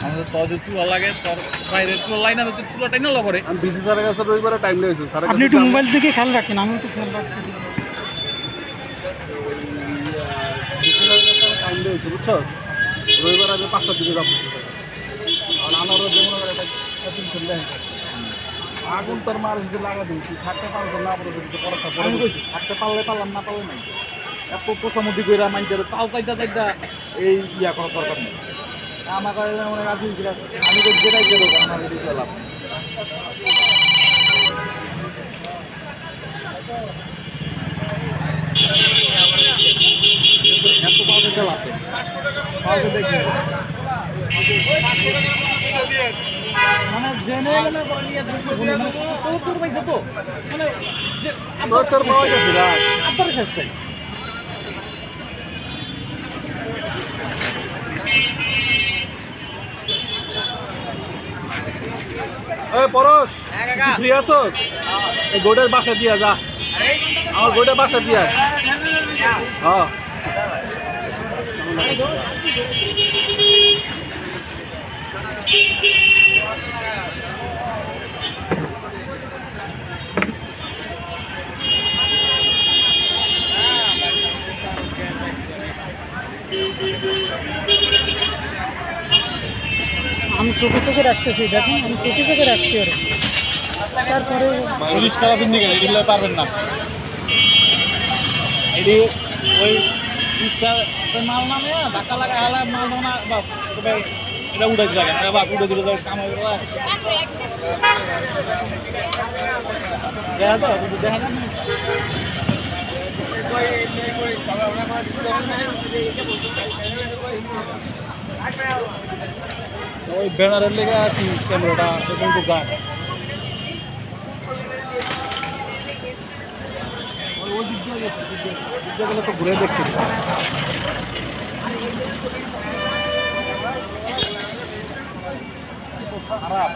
আমাদের তো যে চুলা লাগে তোর বাইরে চুলা লাইনা তো চুলাটাই না করে আমি বিসি স্যারের কাছে রবিবারে টাইম লেগেছে স্যার আপনি একটু মোবাইল দিকে খেয়াল রাখেন, আমিও তো খেয়াল রাখছি। বিসি স্যারের কাছে টাইম লেগেছে বুঝছো, রবিবার আগে 5টার দিকে যাবো। আর আমারও যেমন একটা চলে আগুন তোর মার যদি লাগা দিয়েছি থাকতে পারবো না পারবো পড়াশোনা আমি কইছি থাকতে পারলে পারলাম না পারলে নাই। এত পোষামুদি করে মাইন্ডের তাও চাইটা চাইটা এই ইয়া করার দরকার নেই। আমার কাছে মনে রাজি আমি তো যেটাই দেবো আমার এদিকে গেলাম এত পাওয়া গেলাম পাওয়া দেখি মানে জেনে মনে করে নিয়ে 270 পাইছে তো মানে যে তোর পাওয়া গেছে না আপনার শেষটাই এই পরশ ফ্রি আছো? এই গোটের বাসা দিয়া যা, আমার গোটের বাসা দিয়া। হ্যাঁ আমি চোখে চোখে রাখতেছি, দেখুন আমি চোখে চোখে রাখছি ওর। তারপরে পুলিশ খারাপ দিন দিকে এগুলো পারবেন না। এটি ওই মাল নামে ধাক্কা লাগা হালা মাল না বাস এটা উঠাইতে লাগে না বাস উঠে দিলে কাম হয়ে গেল। দেখা তো দেখা না ওই ব্যানারের লেগে আছি ক্যামেরাটা কিন্তু যায় ওই দিক দিয়ে গেছে, দিক দিয়ে গেলে তো ঘুরে দেখছি খারাপ